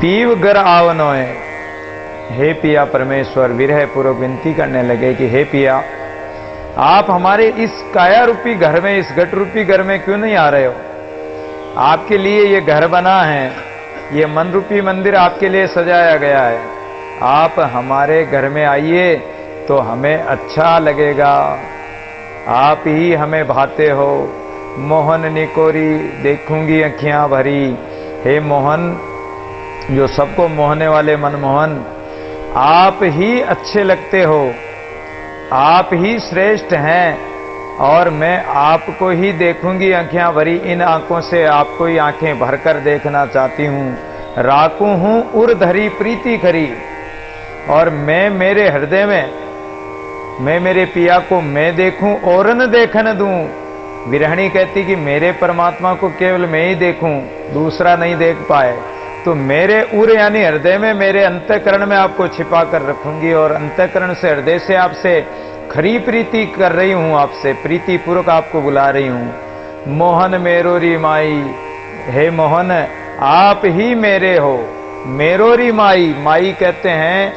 पीव गर आवनोए। हे पिया परमेश्वर विरह पूर्वक विनती करने लगे कि हे पिया, आप हमारे इस काया रूपी घर में, इस घट रूपी घर में क्यों नहीं आ रहे हो? आपके लिए ये घर बना है, ये मन रूपी मंदिर आपके लिए सजाया गया है। आप हमारे घर में आइए तो हमें अच्छा लगेगा। आप ही हमें भाते हो। मोहन निकोरी देखूंगी अखियां भरी। हे मोहन, जो सबको मोहने वाले मनमोहन, आप ही अच्छे लगते हो, आप ही श्रेष्ठ हैं और मैं आपको ही देखूंगी आंखें भरी। इन आंखों से आपको ही आंखें भरकर देखना चाहती हूं। राकू हूं उर धरी प्रीति करी, और मैं मेरे हृदय में, मैं मेरे पिया को मैं देखूं और न देखन दूं। विरहणी कहती कि मेरे परमात्मा को केवल मैं ही देखूं, दूसरा नहीं देख पाए। तो मेरे उर यानी हृदय में, मेरे अंतःकरण में आपको छिपा कर रखूंगी, और अंतःकरण से, हृदय से आपसे खरी प्रीति कर रही हूं, आपसे प्रीति पूर्वक आपको बुला रही हूं। मोहन मेरोरी माई, हे मोहन आप ही मेरे हो। मेरोरी माई, माई कहते हैं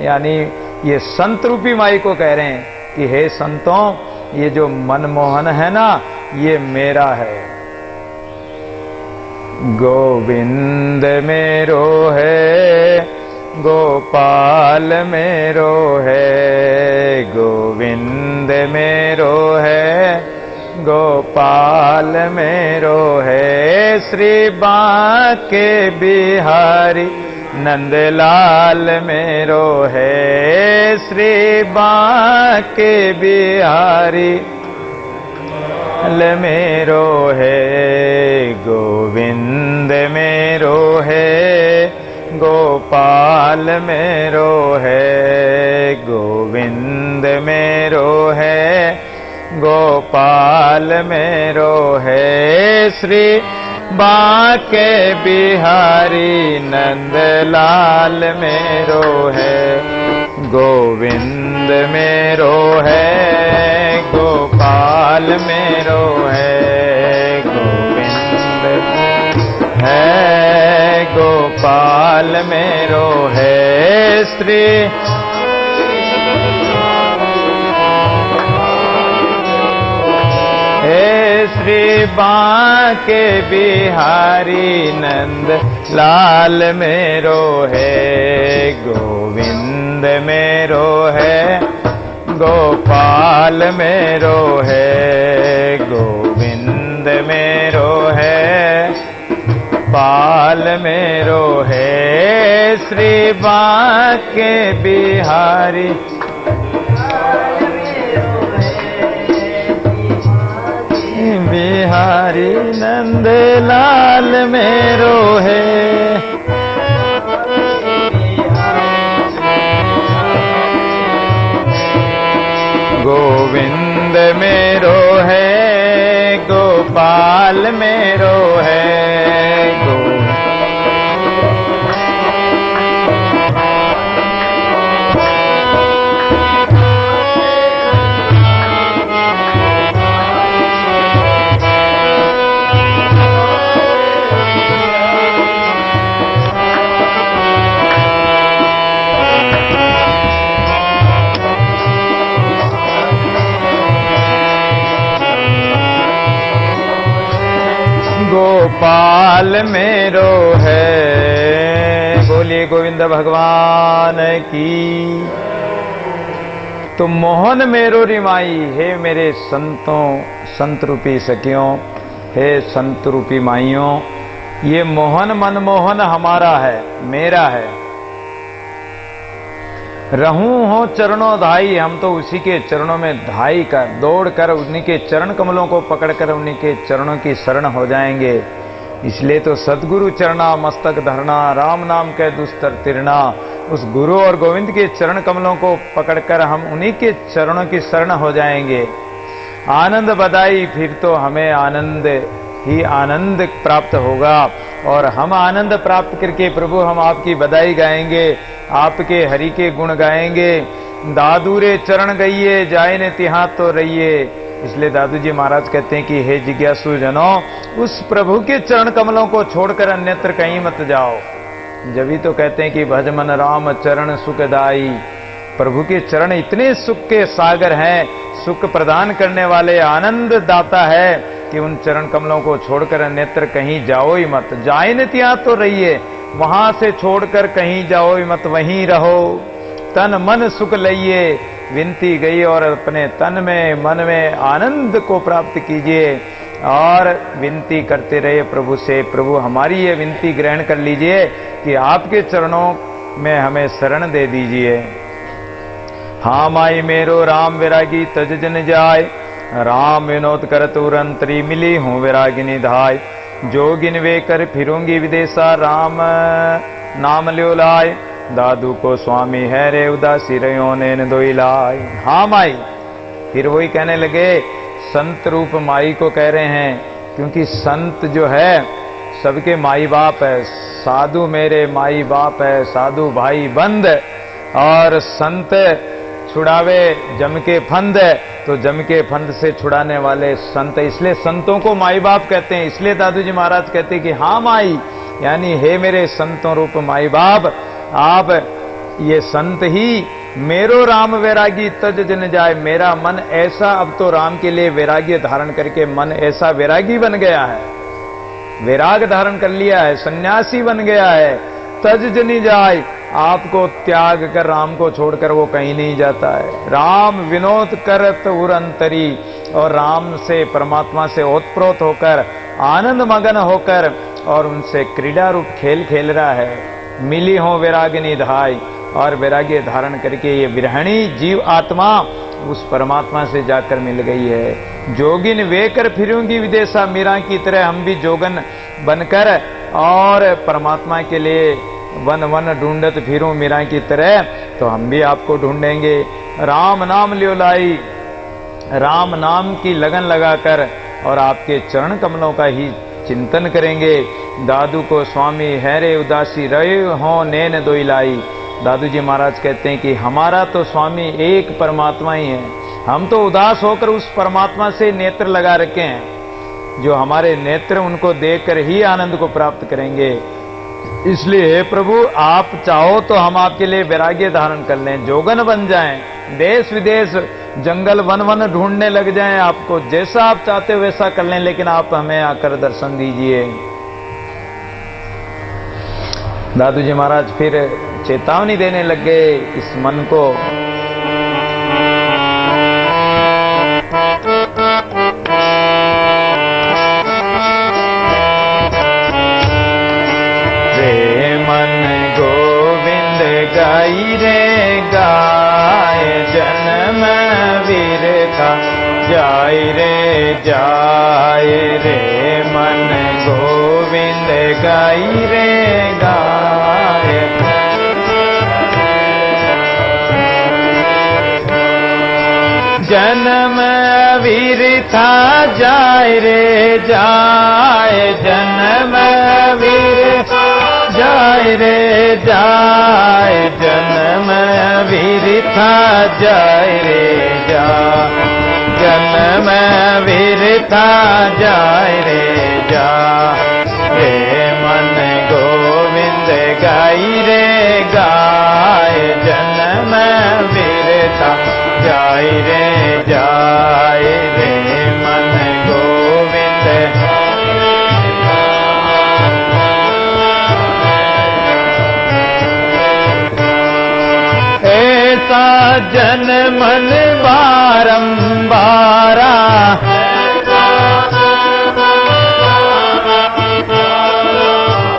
यानी ये संत रूपी माई को कह रहे हैं कि हे संतों, ये जो मनमोहन है ना, ये मेरा है। गोविंद मेरो है, गोपाल मेरो है। गोविंद मेरो है, गोपाल मेरो है। श्री बांके बिहारी नंदलाल मेरो है। श्री बांके बिहारी मेरो है। गोविंद मेरो है, गोपाल मेरो है। गोविंद मेरो है, गोपाल मेरो है। श्री बांके बिहारी नंदलाल मेरो है। गोविंद मेरो है, गोपाल मेरो है। गोविंद है, गोपाल मेरो है। श्री श्री बांके बिहारी नंद लाल मेरो है। गोविंद मेरो है, गोपाल मेरो है। गोविंद मेरो है, पाल मेरो है। श्री बांके बिहारी बिहारी नंदलाल मेरो है। गोविंद मेरो है, गोपाल मेरो है। गोपाल मेरो है। बोलिए गोविंद भगवान की। तो मोहन मेरो रिमाई, हे मेरे संतों, संत रूपी सखियों, हे संत रूपी माइयों, ये मोहन मनमोहन हमारा है, मेरा है। रहूं हो चरणों धाई, हम तो उसी के चरणों में धाई कर, दौड़ कर उन्हीं के चरण कमलों को पकड़कर उन्हीं के चरणों की शरण हो जाएंगे। इसलिए तो सदगुरु चरणा मस्तक धरना, राम नाम के दुस्तर तिरना। उस गुरु और गोविंद के चरण कमलों को पकड़कर हम उन्हीं के चरणों की शरण हो जाएंगे। आनंद बधाई, फिर तो हमें आनंद ही आनंद प्राप्त होगा, और हम आनंद प्राप्त करके प्रभु हम आपकी बधाई गाएंगे, आपके हरि के गुण गाएंगे। दादूरे चरण गइए, जाए ने तिहां तो रहिए। इसलिए दादू जी महाराज कहते हैं कि हे जिज्ञासु जनों, उस प्रभु के चरण कमलों को छोड़कर अन्यत्र कहीं मत जाओ। जब ही तो कहते हैं कि भज मन राम चरण सुखदाई। प्रभु के चरण इतने सुख के सागर हैं, सुख प्रदान करने वाले, आनंद दाता है कि उन चरण कमलों को छोड़कर नेत्र कहीं जाओ ही मत। जाए न तिया तो रहिए, वहां से छोड़कर कहीं जाओ ही मत, वहीं रहो। तन मन सुख लइए, विनती गई, और अपने तन में मन में आनंद को प्राप्त कीजिए और विनती करते रहे प्रभु से। प्रभु हमारी ये विनती ग्रहण कर लीजिए कि आपके चरणों में हमें शरण दे दीजिए। हाँ माई मेरो राम विरागी तज जन जाय, राम विनोद कर तुरंतरी मिली हूँ विरागिनी धाय। जोगिन वे कर फिरूंगी विदेशा, राम नाम ल्यो लाय। दादू को स्वामी है रे उदासी रयो नैन दोई लाय। हाँ माई, फिर वही कहने लगे, संत रूप माई को कह रहे हैं, क्योंकि संत जो है सबके माई बाप है। साधु मेरे माई बाप है, साधु भाई बंद, और संत छुड़ावे जम के फंद, तो जम के फंद से छुड़ाने वाले संत, इसलिए संतों को माई बाप कहते हैं। इसलिए दादू जी महाराज कहते हैं कि हाँ माई, यानी हे मेरे संतों रूप माई बाप, आप ये संत ही मेरो राम वैरागी तज जन जाए। मेरा मन ऐसा अब तो राम के लिए वैराग्य धारण करके मन ऐसा वैरागी बन गया है, वैराग धारण कर लिया है, सन्यासी बन गया है। तज जनी जाए, आपको त्याग कर, राम को छोड़कर वो कहीं नहीं जाता है। राम विनोद करत उरंतरी, और राम से, परमात्मा से ओतप्रोत होकर, आनंद मगन होकर, और उनसे क्रीड़ा रूप खेल खेल रहा है। मिली हो वैरागिनी धाय, और वैराग्य धारण करके ये विरहणी जीव आत्मा उस परमात्मा से जाकर मिल गई है। जोगिन वे कर फिरूंगी विदेशा, मीरा की तरह हम भी जोगन बनकर और परमात्मा के लिए वन वन ढूंढत फिरूं मीरा की तरह, तो हम भी आपको ढूंढेंगे। राम नाम लियो लाई, राम नाम की लगन लगाकर और आपके चरण कमलों का ही चिंतन करेंगे। दादू को स्वामी है रे उदासी रहे हो नैन दोई लाई। दादू जी महाराज कहते हैं कि हमारा तो स्वामी एक परमात्मा ही है, हम तो उदास होकर उस परमात्मा से नेत्र लगा रखे हैं। जो हमारे नेत्र उनको देखकर ही आनंद को प्राप्त करेंगे। इसलिए हे प्रभु, आप चाहो तो हम आपके लिए वैराग्य धारण कर लें, जोगन बन जाएं, देश विदेश जंगल वन वन ढूंढने लग जाएं, आपको जैसा आप चाहते हो वैसा कर लें, लेकिन आप हमें आकर दर्शन दीजिए। दादू जी महाराज फिर चेतावनी देने लग गए इस मन को। रे मन गोविंद गाई रे गाय, जन्म वीर का जाय रे जाय। रे मन गोविंद गाई रे गाय, जन्म वीर था जाय रे जाय। जन्म वीर जाय रे जाय, जन्म वीर था जाय रे जाय। जन्म वीर था जाय रे जाय। रे मन गोविंद गाई रे गाय, जन्म वीर था जाय रे जाय। रे मन गोविंद ऐसा जन मन बारंबारा,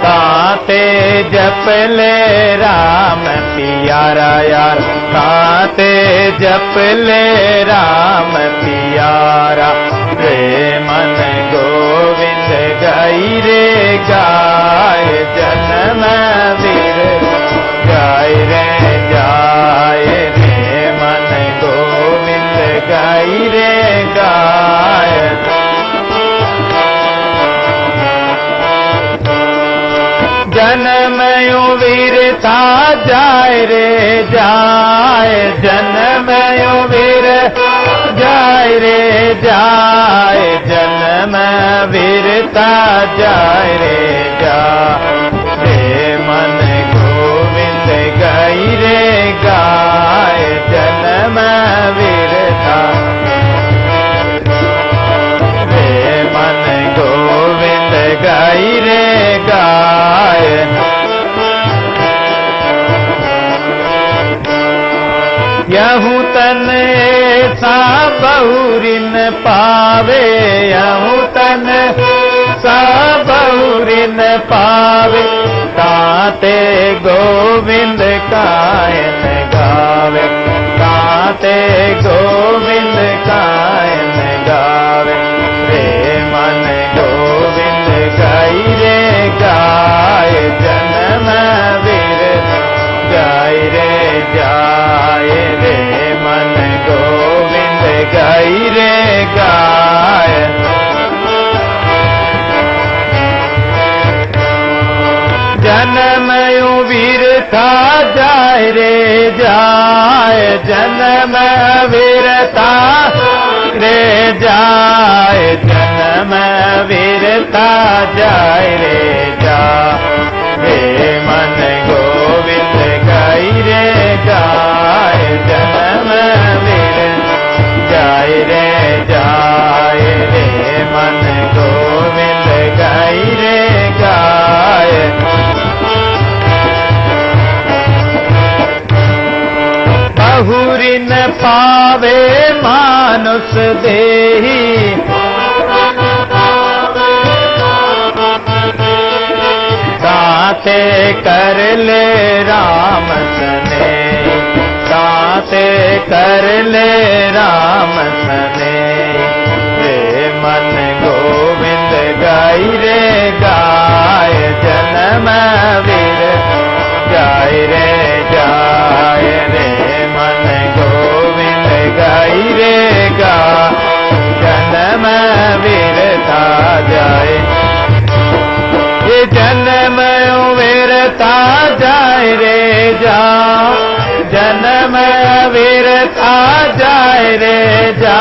ताते जप ले राम पियारा यार, ताते जप ले राम पियारा। रे मन गोविंद गाई रे गाय, जन्म वीर जाय रे जाय। रे मन गोविंद गाई रे गाय, जन्म यो वीर था जाय रे जाय। जन्म यो वीर जाय रे जाय, जन्म वीर था जाय रे जाय। रे मन यहूँ तन सा बहुरिन पावे, यहूँ तन सा बहुरिन पावे, ताते गोविंद कायन गावे, ताते गोविंद कायन गावे। रे मन गोविंद गाई रे गाय, जन्म वीर जाय रे जाय, रे मन गोविंद गाई रे गाय। जन्म यूं वीर था जाय रे जाय, जन्म वीर था रे जाय, जन्म वीर था जाय रे जाय। रे मन गोविंद गाई रे गाय, जन्म वीर जाय रे जाय, रे मन गोविंद गाई रे गाय। बहुरिन पावे मानुष देही, ताते कर ले राम सने, ताते कर ले राम सने। रे मन गोविंद गाई रे गाय, जन्म वीर जाय रे जाय, रे मन गोविंद गाई रे गाय, जन्म वीर था जाय। ये जन्म वीर था जाय रे जा, जन्म वीर था जाय रे जा,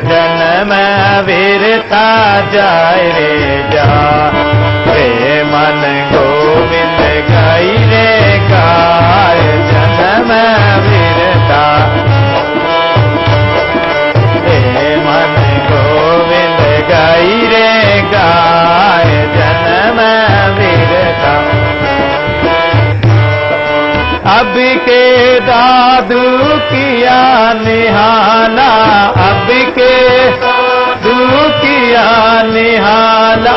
जन्म वीर था जाय रे जा। रे मन गोविंद गाई रे गाय, जन्म वीर था। रे मन गोविंद गाई रे गाय, जन्म वीर था। अब के दादू किया निहाला, अब के दादू किया निहाला,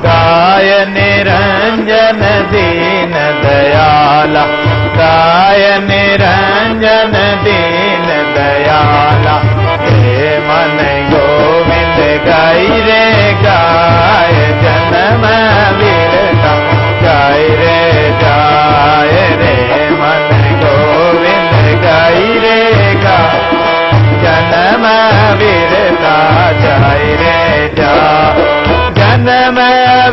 गाय निरंजन दीन दयाला, गाय निरंजन दीन दयाला। हे मन गोविंद गाई रे गाय, जन्म वीर था गाय रे जाय, रे मन गोविंद गाई रे गाय, जन्म वीर था जाय रे जा, जन्म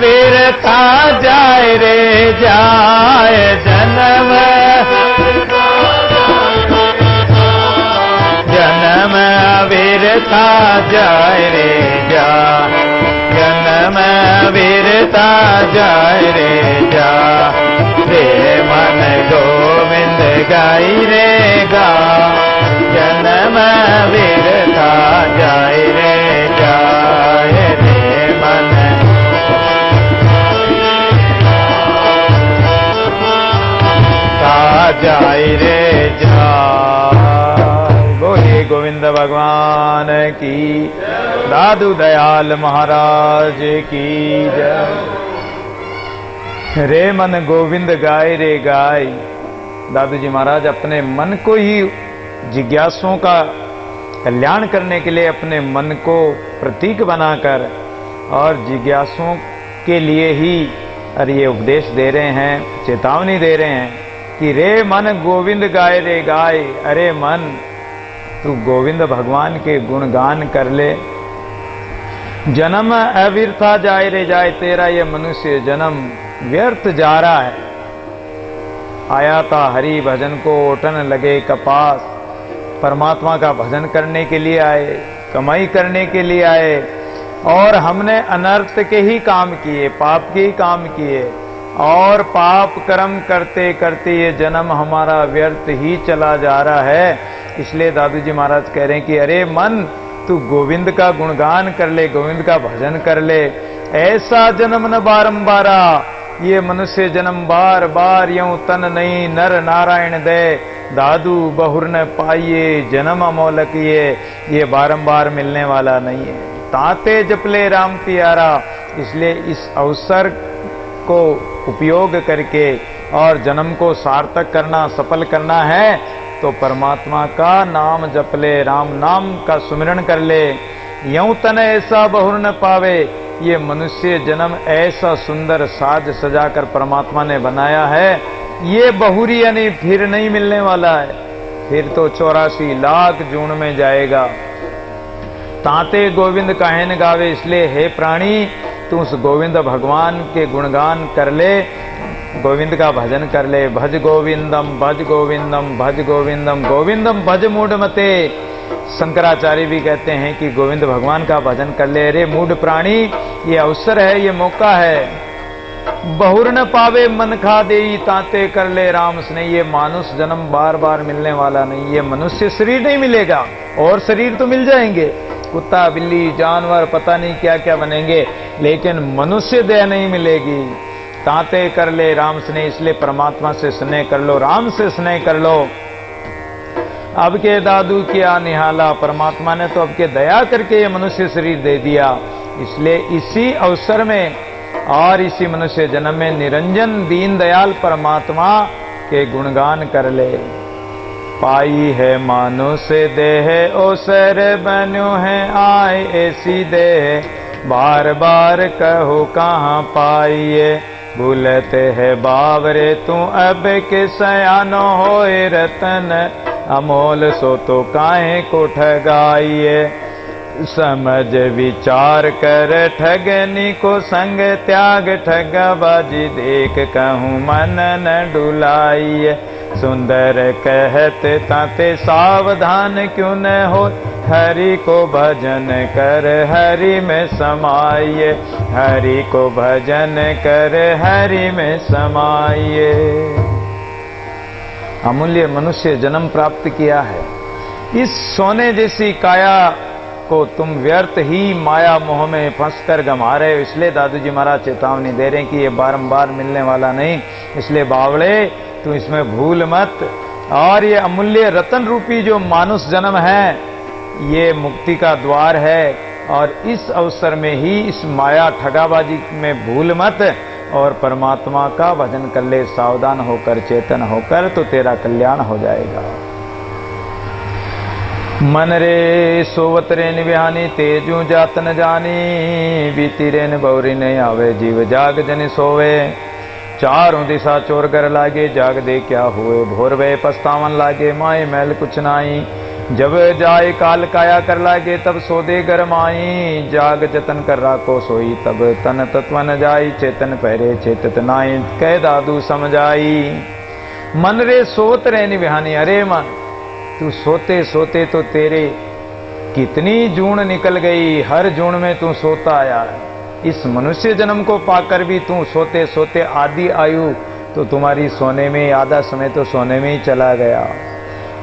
वीर था जाय रे जाय, जन्म जन्म वीर था जाय रे जा, जन्म वीर था जाय रे जा। रे मन गोविंद गाई रे गा, जन्म वीर था जाय रे जाय, रे मन था जाय रे जाय। बोलिए गोविंद भगवान की, दादू दयाल महाराज की जय। रे मन गोविंद गाय रे गाय। दादू जी महाराज अपने मन को ही जिज्ञासुओं का कल्याण करने के लिए अपने मन को प्रतीक बनाकर और जिज्ञासुओं के लिए ही ये उपदेश दे रहे हैं, चेतावनी दे रहे हैं कि रे मन गोविंद गाय रे गाय। अरे मन, तू गोविंद भगवान के गुणगान कर ले। जन्म अविरथा जाए रे जाए, तेरा ये मनुष्य जन्म व्यर्थ जा रहा है। आया था हरि भजन को ओटन लगे कपास, परमात्मा का भजन करने के लिए आए, कमाई करने के लिए आए, और हमने अनर्थ के ही काम किए, पाप के ही काम किए, और पाप कर्म करते करते ये जन्म हमारा व्यर्थ ही चला जा रहा है। इसलिए दादू जी महाराज कह रहे हैं कि अरे मन, तू गोविंद का गुणगान कर ले, गोविंद का भजन कर ले। ऐसा जन्म न बारंबारा, ये मनुष्य जन्म बार बार यूं तन नहीं नर नारायण दे, दादू बहुर न पाइये जन्म अमोलक ये बारंबार मिलने वाला नहीं है। ताते जपले राम प्यारा, इसलिए इस अवसर को उपयोग करके और जन्म को सार्थक करना, सफल करना है तो परमात्मा का नाम जप ले, राम नाम का सुमिरन कर ले। यूं तन ऐसा बहुर न पावे, ये मनुष्य जन्म ऐसा सुंदर साज सजाकर परमात्मा ने बनाया है, ये बहुरी यानी फिर नहीं मिलने वाला है, फिर तो 84 लाख जून में जाएगा। ताते गोविंद काहेन गावे, इसलिए हे प्राणी तू उस गोविंद भगवान के गुणगान कर ले, गोविंद का भजन कर ले। भज गोविंदम भज गोविंदम भज गोविंदम, गोविंदम भज मूढ़ मते। शंकराचार्य भी कहते हैं कि गोविंद भगवान का भजन कर ले। अरे मूढ़ प्राणी, ये अवसर है, ये मौका है। बहुर न पावे मन खा देई, ताते कर ले राम स्नेह। ये मानुष जन्म बार बार मिलने वाला नहीं, ये मनुष्य शरीर नहीं मिलेगा, और शरीर तो मिल जाएंगे, कुत्ता बिल्ली जानवर पता नहीं क्या क्या बनेंगे, लेकिन मनुष्य देह नहीं मिलेगी। ताते कर ले राम स्नेह, इसलिए परमात्मा से स्नेह कर लो, राम से स्नेह कर लो। अब के दादू किया निहाला, परमात्मा ने तो अब के दया करके ये मनुष्य शरीर दे दिया, इसलिए इसी अवसर में और इसी मनुष्य जन्म में निरंजन दीन दयाल परमात्मा के गुणगान कर ले। पाई है मानुष देह ओसर बन्यो है आए ऐसी देह, बार बार कहो कहाँ पाइए, भूलते है बावरे तू अब के सयानो होए रतन, अमोल सो तो काहे को ठगाइए। समझ विचार कर ठगनी को संग त्याग, ठगबाजी देख कहूँ मन न डुलाइए। सुंदर कहते ताते सावधान क्यों न हो, हरि को भजन कर हरि में समाइए, हरि को भजन कर हरि में समाइए। अमूल्य मनुष्य जन्म प्राप्त किया है, इस सोने जैसी काया को तुम व्यर्थ ही माया मोह में फंसकर गंवा रहे हो। इसलिए दादू जी महाराज चेतावनी दे रहे हैं कि ये बारंबार मिलने वाला नहीं, इसलिए बावड़े तू इसमें भूल मत। और ये अमूल्य रतन रूपी जो मानुष जन्म है, ये मुक्ति का द्वार है, और इस अवसर में ही इस माया ठगाबाजी में भूल मत और परमात्मा का भजन कर ले, सावधान होकर चेतन होकर, तो तेरा कल्याण हो जाएगा। मन रे सोवत रे निव्यानी, तेजू जात न जानी, बीती रे न बौरी नहीं आवे, जीव जाग जन सोवे। चारों दिशा चोर कर लागे, जाग दे क्या हुए, भोर वे पछतावन लागे, माए मैल कुछ नाई। जब जाए काल काया कर लागे, तब सोदे घर माई, जाग जतन कर राको सोई, तब तन तत्व न जाई, चेतन पहरे चेतत नाई, कह दादू समझाई। मन रे सोत रे निव्यानी, अरे मन तू सोते सोते तो तेरे कितनी जून निकल गई, हर जून में तू सोता आया है। इस मनुष्य जन्म को पाकर भी तू सोते सोते आधी आयु तो तुम्हारी सोने में, आधा समय तो सोने में ही चला गया,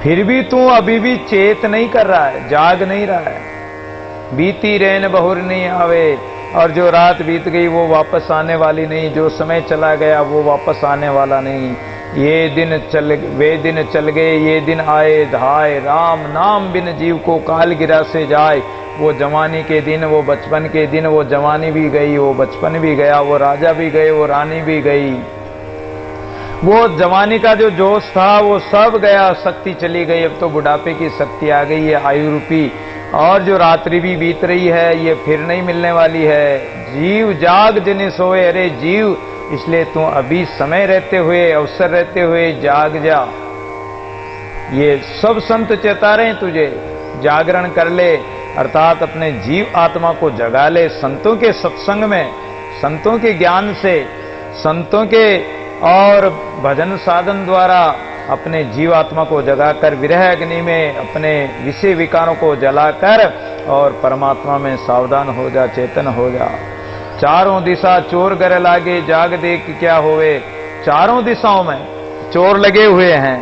फिर भी तू अभी भी चेत नहीं कर रहा है, जाग नहीं रहा है। बीती रैन बहुर नहीं आवे, और जो रात बीत गई वो वापस आने वाली नहीं, जो समय चला गया वो वापस आने वाला नहीं। ये दिन चल गए, ये दिन आए धाए, राम नाम बिन जीव को काल गिरा से जाए। वो जवानी के दिन, वो बचपन के दिन, वो जवानी भी गई, वो बचपन भी गया, वो राजा भी गए, वो रानी भी गई। वो जवानी का जो जोश था वो सब गया, शक्ति चली गई, अब तो बुढ़ापे की शक्ति आ गई है आयु रूपी। और जो रात्रि भी बीत रही है ये फिर नहीं मिलने वाली है। जीव जाग जिन्हें सोए, अरे जीव इसलिए तू अभी समय रहते हुए, अवसर रहते हुए जाग जा। ये सब संत चेता रहे तुझे, जागरण कर ले, अर्थात अपने जीव आत्मा को जगा ले। संतों के सत्संग में, संतों के ज्ञान से, संतों के और भजन साधन द्वारा अपने जीवात्मा को जगाकर विरह अग्नि में अपने विषय विकारों को जलाकर और परमात्मा में सावधान हो जा, चेतन हो जा। चारों दिशा चोर गर लागे, जाग देख क्या होवे। चारों दिशाओं में चोर लगे हुए हैं।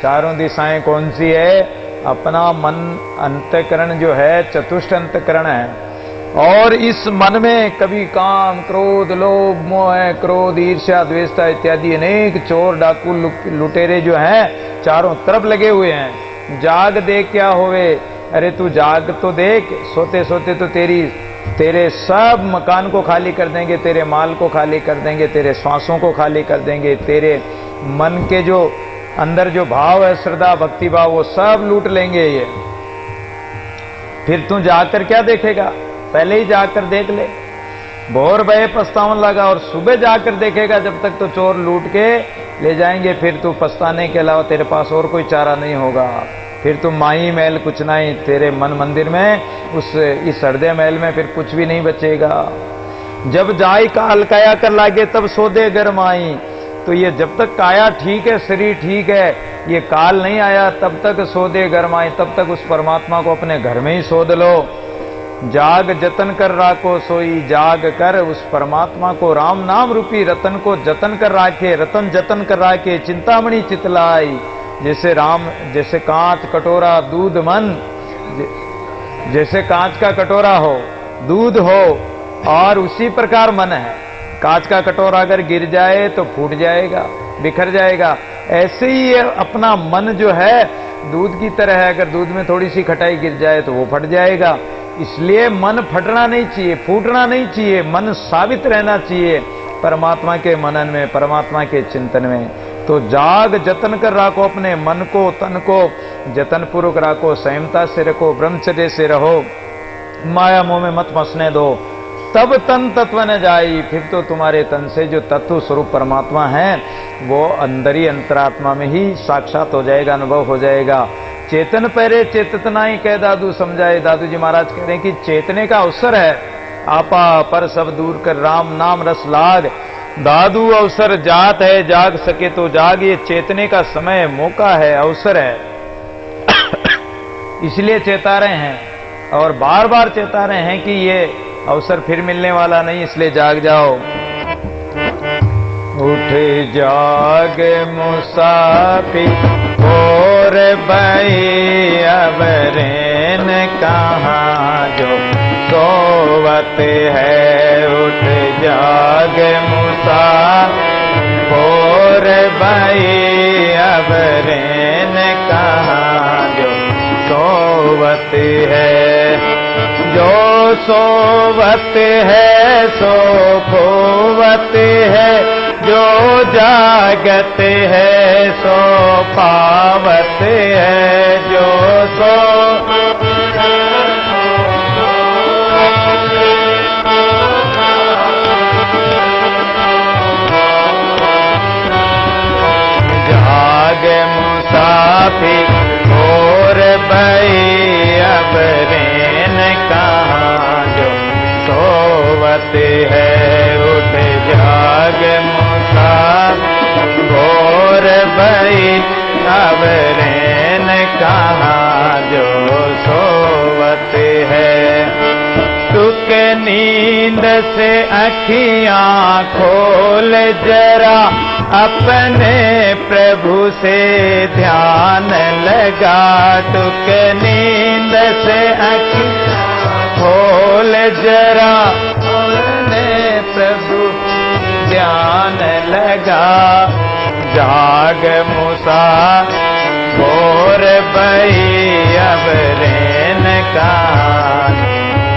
चारों दिशाएं कौन सी है? अपना मन, अंतकरण जो है चतुष्ट अंतकरण है, और इस मन में कभी काम, क्रोध, लोभ, मोह, क्रोध, ईर्ष्या, द्वेषता इत्यादि अनेक चोर, डाकू, लुटेरे जो हैं चारों तरफ लगे हुए हैं। जाग देख क्या होवे, अरे तू जाग तो देख, सोते सोते तो तेरे सब मकान को खाली कर देंगे, तेरे माल को खाली कर देंगे, तेरे श्वासों को खाली कर देंगे, तेरे मन के जो अंदर जो भाव है, श्रद्धा, भक्ति भाव, वो सब लूट लेंगे ये। फिर तू जाकर क्या देखेगा? पहले ही जाकर देख ले। भोर भये पछतावन लगा, और सुबह जाकर देखेगा जब तक तो चोर लूट के ले जाएंगे, फिर तू पछताने के अलावा तेरे पास और कोई चारा नहीं होगा। फिर तू माई महल कुछ नहीं, तेरे मन मंदिर में इस हृदय महल में फिर कुछ भी नहीं बचेगा। जब जाई काल काया कर लागे तब सोदे गरमाई। तो ये जब तक काया ठीक है, शरीर ठीक है, ये काल नहीं आया, तब तक सोदे गरमाई, तब तक उस परमात्मा को अपने घर में ही सोध लो। जाग जतन कर राखो सोई, जाग कर उस परमात्मा को, राम नाम रूपी रतन को जतन कर राखे, रतन जतन कर राखे, चिंतामणि चितलाई। जैसे कांच, कटोरा, दूध, मन, जैसे कांच का कटोरा हो, दूध हो, और उसी प्रकार मन है। कांच का कटोरा अगर गिर जाए तो फूट जाएगा, बिखर जाएगा। ऐसे ही ये अपना मन जो है दूध की तरह है, अगर दूध में थोड़ी सी खटाई गिर जाए तो वो फट जाएगा। इसलिए मन फटना नहीं चाहिए, फूटना नहीं चाहिए, मन साबित रहना चाहिए परमात्मा के मनन में, परमात्मा के चिंतन में। तो जाग जतन कर राखो अपने मन को, तन को जतन पूर्वक राखो, संयमता से रखो, ब्रह्मचर्य से रहो, माया मोह में मत फंसने दो, तब तन तत्व न जाई। फिर तो तुम्हारे तन से जो तत्व स्वरूप परमात्मा है वो अंदर ही अंतरात्मा में ही साक्षात हो जाएगा, अनुभव हो जाएगा। चेतन पहरे चेतना ही कह दादू समझाए। दादू जी महाराज कह रहे हैं कि चेतने का अवसर है, आपा पर सब दूर कर राम नाम रस लाग। दादू अवसर जात है, जाग सके तो जाग। ये चेतने का समय, मौका है, अवसर है। इसलिए चेता रहे हैं और बार बार चेता रहे हैं कि ये अवसर फिर मिलने वाला नहीं, इसलिए जाग जाओ। उठे जाग मुसाफिर और बई अब रैन कहाँ जो सोवत है। उठ जाग मुसाफिर और बई अब रैन कहाँ जो सोवत है। जो सोवत है सो खोवत है, जो जागत है सो पावत है। जो सो जाग मुसाफिर और बई अब रैन कहाँ जो सोवत है। उठ जाग मुसाफिर और बई अब रैन कहाँ जो सोवत है। तुक नींद से अखियाँ खोल जरा, अपने प्रभु से ध्यान लगा। तुक नींद से अखियाँ खोल जरा, अपने प्रभु ध्यान लगा। जाग मुसाफिर बई अब रैन कहाँ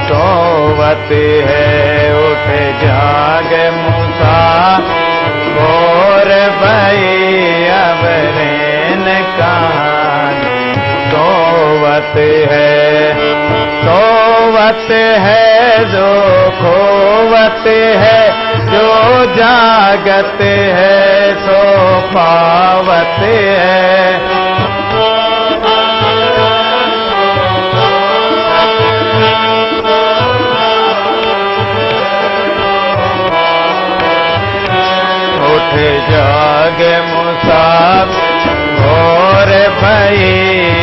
सोवत है। उठ जाग मुसाफिर बई अब रैन कहाँ सोवत है। सोवत है जो खोवत है, जो जागत है सो पावत है। उठ जाग मुसाफिर बई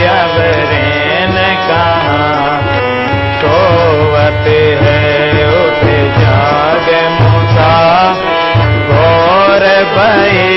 अब रैन कहाँ सोवत है। उठ जाग मुसाफिर बई